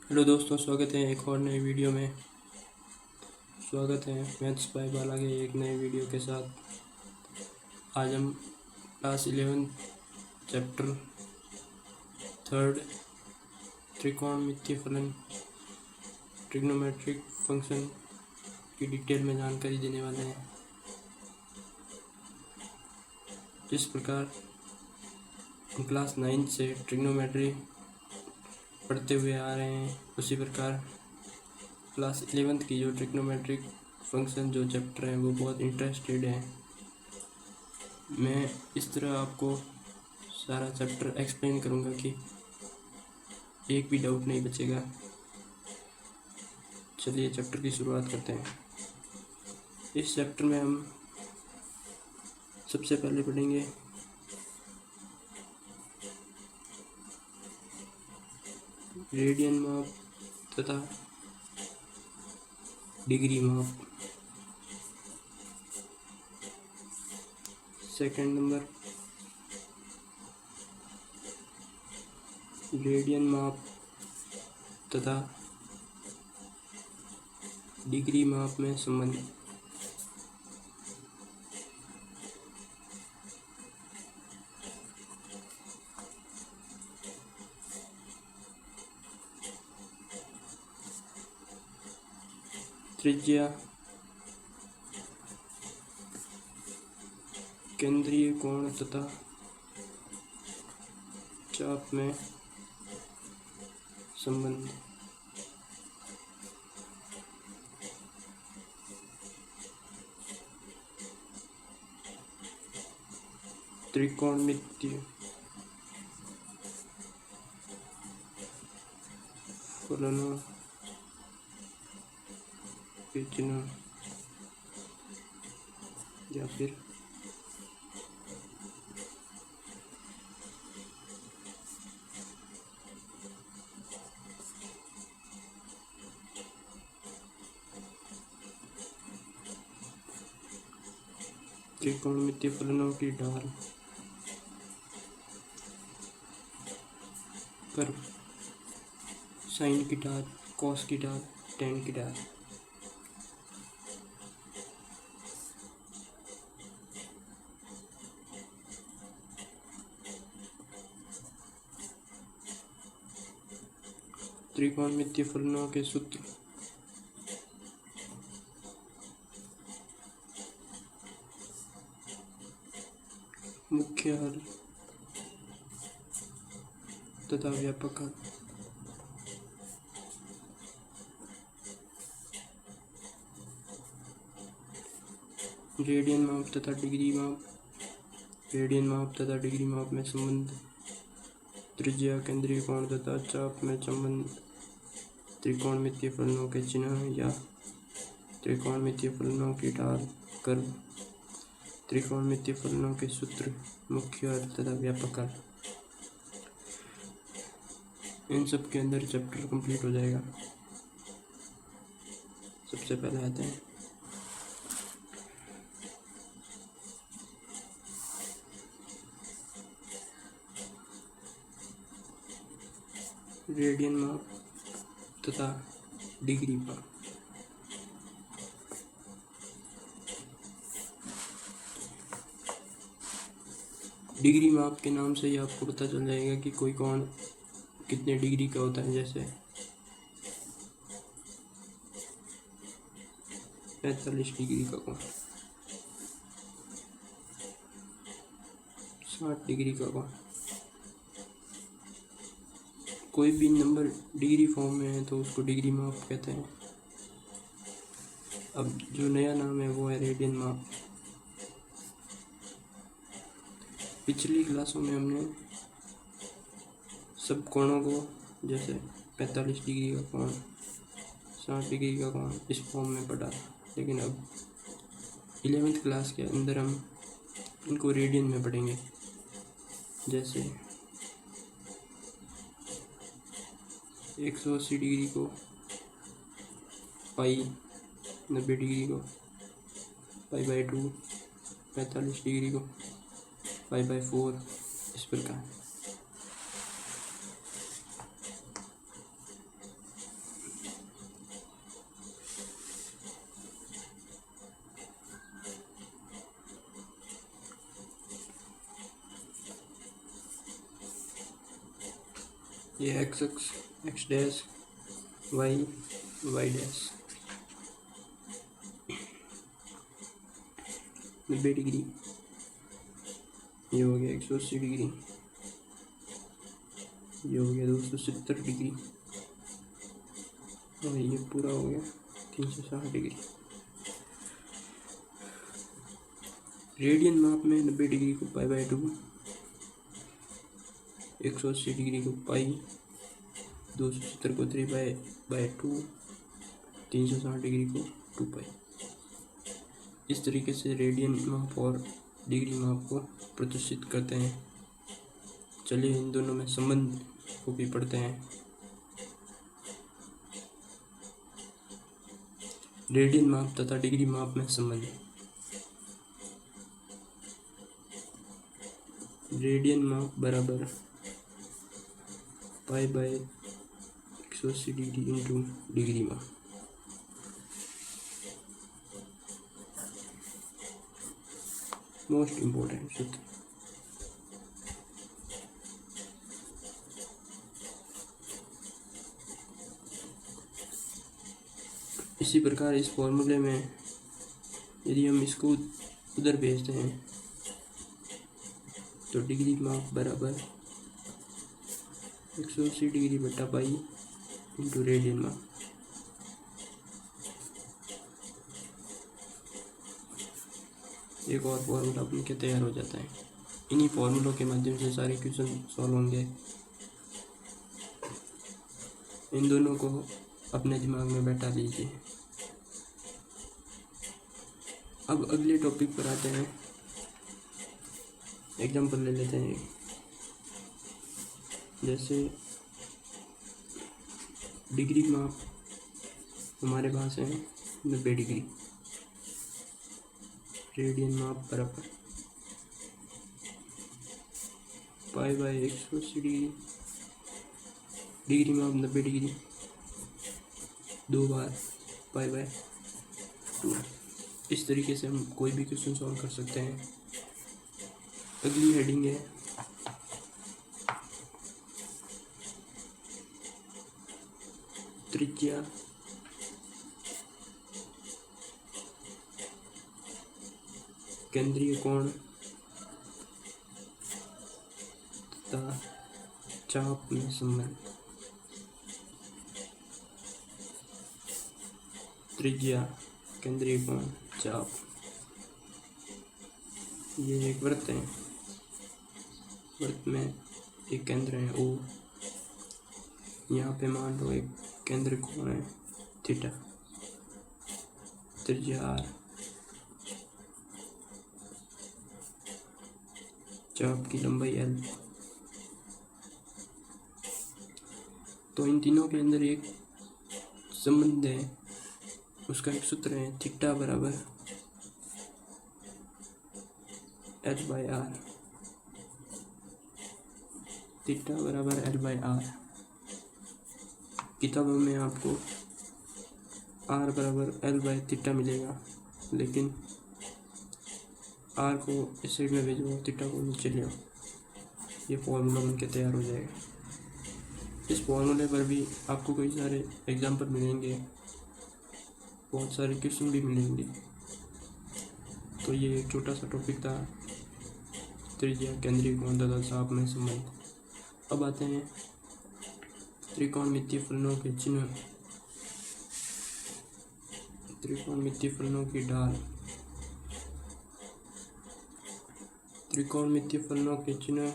Hello दोस्तों, स्वागत है एक और नई वीडियो में। स्वागत है मैथ्स बाय बाला के एक नए वीडियो के साथ। आज हम क्लास 11 चैप्टर 3 त्रिकोणमितीय फलन ट्रिग्नोमेट्रिक फंक्शन की डिटेल में जानकारी देने वाले हैं। जिस प्रकार हम क्लास 9 से ट्रिग्नोमेट्री पढ़ते हुए आ रहे हैं, उसी प्रकार क्लास 11 की जो ट्रिग्नोमेट्रिक फंक्शन जो चैप्टर हैं वो बहुत इंटरेस्टेड है। मैं इस तरह आपको सारा चैप्टर एक्सप्लेन करूँगा कि एक भी डाउट नहीं बचेगा। चलिए चैप्टर की शुरुआत करते हैं। इस चैप्टर में हम सबसे पहले पढ़ेंगे रेडियन माप तथा डिग्री माप। सेकंड नंबर रेडियन माप तथा डिग्री माप में संबंध। त्रिज्या, केंद्रीय कोण तथा चाप में संबंध। त्रिकोणमितीय फलनों के चिन्ह या फिर त्रिकोणमितीय फलनों की ढाल कर्व, साइन की ढाल, कॉस की ढाल, टेन की ढाल। त्रिकोणमितीय फलनों के सूत्र। मुख्य हल तथा व्यापक हल। रेडियन माप तथा डिग्री माप। रेडियन माप तथा डिग्री माप में संबंध। त्रिज्या, केंद्रीय कोण तथा चाप में संबंध। त्रिकोणमितीय फलनों के चिन्ह या त्रिकोणमितीय फलनों की ढाल कर्व। त्रिकोणमितीय फलनों के सूत्र, मुख्य हल तथा व्यापक हल। इन सब के अंदर चैप्टर कंप्लीट हो जाएगा। सबसे पहले आते हैं रेडियन माप तथा डिग्री माप। डिग्री माप के नाम से ही आपको पता चल जाएगा कि कोई कोण कितने डिग्री का होता है। जैसे 45 डिग्री का कोण, 60 डिग्री का कोण। कोई भी नंबर डिग्री फॉर्म में है तो उसको डिग्री माप कहते हैं। अब जो नया नाम है वो है रेडियन माप। पिछली क्लासों में हमने सब कोणों को, जैसे 45 डिग्री का कोण, 60 डिग्री का कोण, इस फॉर्म में पढ़ा। लेकिन अब 11वीं क्लास के अंदर हम इनको रेडियन में पढ़ेंगे। जैसे 180 डिग्री को पाई, 90 डिग्री को पाई/2, 45 डिग्री को पाई/4, इस प्रकार। ये x x x dash y y dash 90 degree, ये हो गया 180 डिग्री, ये हो गया 270 डिग्री और ये पूरा हो गया 360 डिग्री। रेडियन माप में 90 डिग्री को पाई बाई 2, 180 डिग्री को पाई, 270 को 3 बाई 2, 360 डिग्री को 2 पाई। इस तरीके से रेडियन माप और डिग्री माप को प्रदर्शित करते हैं। चलिए इन दोनों में संबंध को भी पढ़ते हैं। रेडियन माप तथा डिग्री माप में संबंध। रेडियन माप बराबर pi by 180 degree into degree माप। मोस्ट इम्पोर्टेंट सूत्र। इसी प्रकार इस फॉर्मूले में यदि हम इसको उधर भेजते हैं तो डिग्री माप बराबर 180 डिग्री बटा पाई इंटू रेडियन माप। एक और फॉर्मूला बन के तैयार हो जाता है। इन्हीं फॉर्मूलों के माध्यम से सारे क्वेश्चन सॉल्व होंगे। इन दोनों को अपने दिमाग में बैठा लीजिए। अब अगले टॉपिक पर आते हैं। एग्जाम्पल ले लेते हैं। जैसे डिग्री माप हमारे पास है 90 डिग्री, रेडियन माप बराबर पाई बाई 180 डिग्री, डिग्री माप 90 डिग्री, 2 बार पाई बाई 2। इस तरीके से हम कोई भी क्वेश्चन सॉल्व कर सकते हैं। अगली हेडिंग है त्रिज्या केंद्रीय कोण तथा चाप में संबंध। त्रिज्या, केंद्रीय कोण, चाप। ये एक वृत्त है। वृत्त में एक केंद्र है O। यहाँ पे मान लो एक केंद्र कोण है थीटा, त्रिज्या R, चाप की लंबाई L। तो इन तीनों के अंदर एक संबंध है, उसका एक सूत्र है थीटा बराबर L बाई R। थीटा बराबर L बाई R। किताबों में आपको R बराबर L बाई थीटा मिलेगा, लेकिन R को इस साइड में भेजो, थीटा को नीचे ले आओ, ये फॉर्मूला बन के तैयार हो जाएगा। इस फॉर्मूले पर भी आपको कई सारे एग्जाम्पल मिलेंगे, बहुत सारे क्वेश्चन भी मिलेंगे। तो ये एक छोटा सा टॉपिक था, त्रिज्या, केंद्रीय कोण तथा चाप में संबंध। अब आते हैं त्रिकोणमितीय फलनों के चिन्ह। त्रिकोणमितीय फलनों की ढाल। त्रिकोणमितीय फलनों के चिन्ह,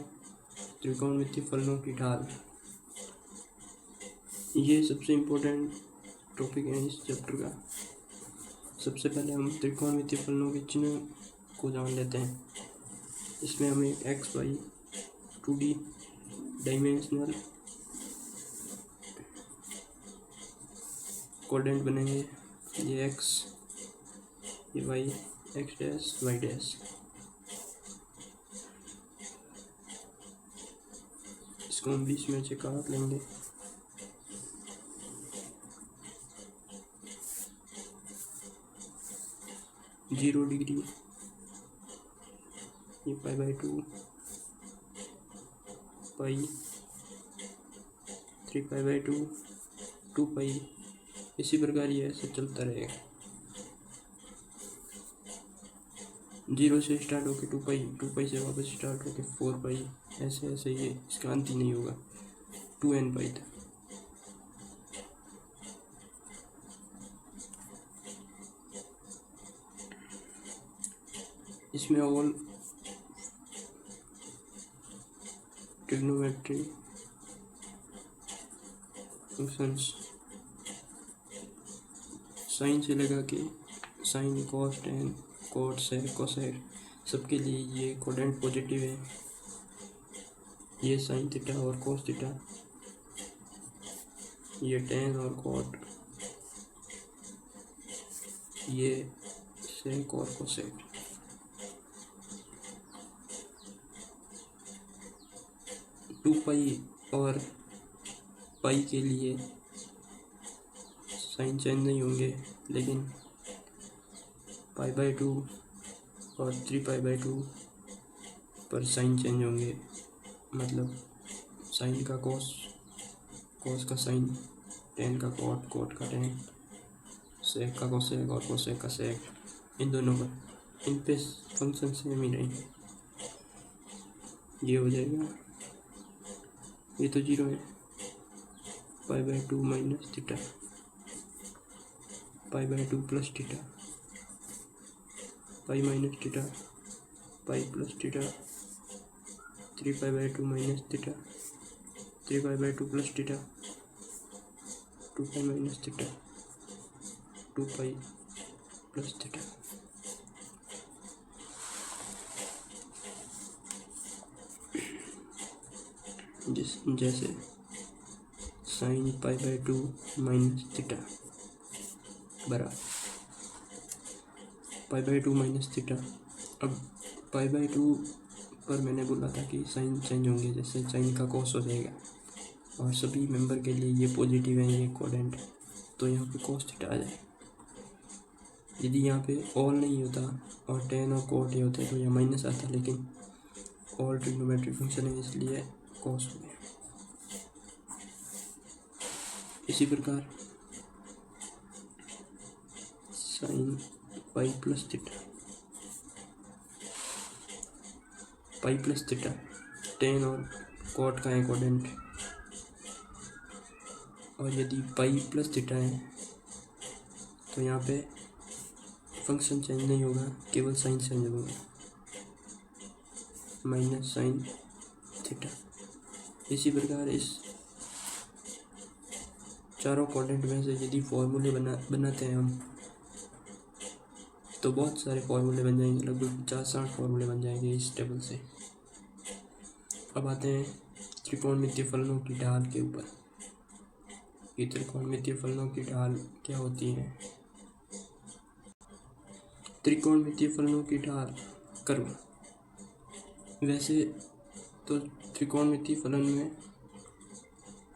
त्रिकोणमितीय फलनों की ढाल, ये सबसे इम्पोर्टेंट टॉपिक है इस चैप्टर का। सबसे पहले हम त्रिकोणमितीय फलनों के चिन्ह को जान लेते हैं। इसमें हमें x Y 2D dimensional coordinate बनेंगे। ये एक्स, ये y, x dash y dash. इसको हम बीच में से काट लेंगे। जीरो डिग्री, ये पाई बाई 2, पाई, 3π/2 2π। इसी प्रकार ये ऐसे चलता रहेगा। 0 से स्टार्ट होकर 2π से वापस स्टार्ट होकर 4π, ऐसे ऐसे ये इसका अंत ही नहीं होगा 2nπ तक। इसमें ऑल ट्रिग्नोमेट्री फंक्शंस साइन से लगा के साइन, कॉस, टेन, कॉट, सेक, कोसेक सबके लिए ये कोडेंट पॉजिटिव है। ये साइन थीटा और कॉस थीटा, ये टेन और कॉट, ये सेक और कोसेक। टू पाई और पाई के लिए साइन चेंज नहीं होंगे, लेकिन π/2 और 3π/2 पर साइन चेंज होंगे। मतलब साइन का कॉस, कॉस का साइन, टेन का कॉट, कॉट का टेन, सेक का कोसेक और कोसेक का सेक, इन दोनों पर इन पे फंक्शन सेम ही रहेंगे। ये हो जाएगा, ये तो 0 है, π/2 minus theta, π/2 plus theta, pi minus theta, pi plus theta, 3π/2 minus theta, 3π/2 plus theta, 2π minus theta, 2π plus theta. जैसे साइन π/2 माइनस थीटा बराबर π/2 माइनस थीटा। अब π/2 पर मैंने बोला था कि साइन चेंज होंगे, जैसे साइन का कॉस हो जाएगा और सभी मेंबर के लिए ये पॉजिटिव है, ये कोडेंट, तो यहाँ पे कॉस थीटा आ जाए। यदि यहाँ पे ऑल नहीं होता और टेन और कॉट ये होते तो यहाँ माइनस आता, लेकिन ऑल ट्रिग्नोमेट्रिक फंक्शन है इसलिए कॉस हो गया। इसी प्रकार sine pi plus theta, pi plus theta, ten और कॉट का है कोडेंट, और यदि पाई प्लस थीटा है तो यहाँ पे फंक्शन चेंज नहीं होगा, केवल साइन चेंज होगा, माइनस साइन थीटा। इसी प्रकार इस चारों कोडेंट में से यदि फॉर्मूले बनाते हैं हम तो बहुत सारे फॉर्मूले बन जाएंगे, लगभग 50-60 फॉर्मूले बन जाएंगे इस टेबल से। अब आते हैं त्रिकोणमितीय फलनों की ढाल के ऊपर। ये त्रिकोणमितीय फलनों की ढाल क्या होती है? त्रिकोणमितीय फलनों की ढाल कर्व। वैसे तो त्रिकोणमितीय फलन में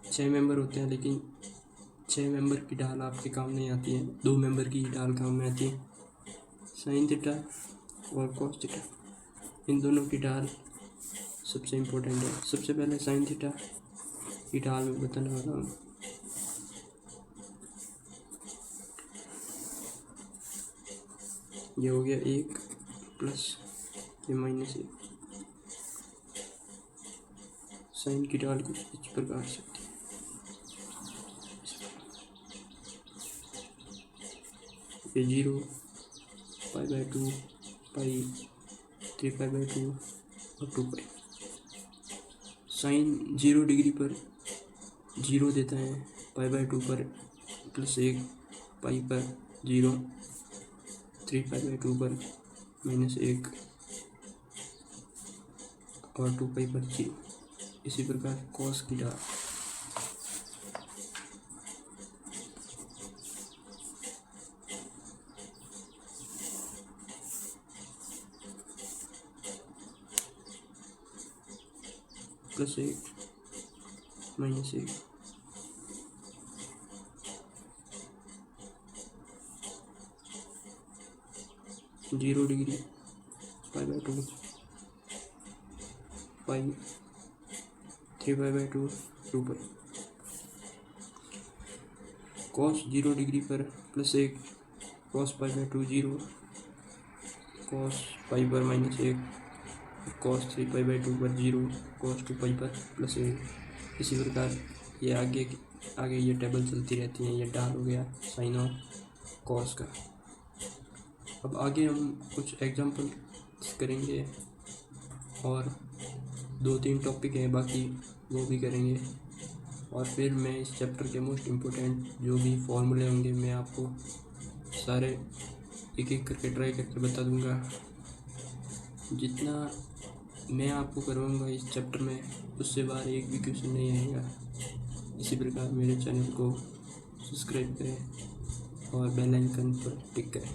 6 मेंबर होते हैं, लेकिन 6 मेंबर की ढाल आपके काम नहीं आती है, 2 मेंबर की ढाल काम में आती है, साइन थीटा और कॉस थीटा। इन दोनों की ढाल सबसे इम्पोर्टेंट है। सबसे पहले साइन थीटा की ढाल में बताने वाला हूँ। ये हो गया 1 प्लस ये -1। साइन की ढाल कुछ इस प्रकार से होती है। ये 0, π/2, पाई, 3π/2 और 2π। साइन 0 डिग्री पर 0 देता है, π/2 पर +1, पाई पर 0, 3π/2 पर -1 और 2π पर 0। इसी प्रकार कॉस की ढाल +1 -1 0 डिग्री, π/2, पाई, 3π/2, 2π। कॉस 0 डिग्री पर +1, cos pi by 2 0, cos pi पर -1, कॉस 3 पाई बाई 2 पर 0, कॉस 2 पाई पर +1। इसी प्रकार ये आगे ये टेबल चलती रहती हैं। ये डाल हो गया साइन और कॉस का। अब आगे हम कुछ एग्जांपल करेंगे और 2-3 टॉपिक हैं बाकी, वो भी करेंगे। और फिर मैं इस चैप्टर के मोस्ट इम्पोर्टेंट जो भी फॉर्मूले होंगे मैं आपको सारे एक एक करके ट्राई करके बता दूंगा। जितना मैं आपको करवाऊंगा इस चैप्टर में, उससे बाहर एक भी क्वेश्चन नहीं आएगा। इसी प्रकार मेरे चैनल को सब्सक्राइब करें और बेल आइकन पर टिक करें।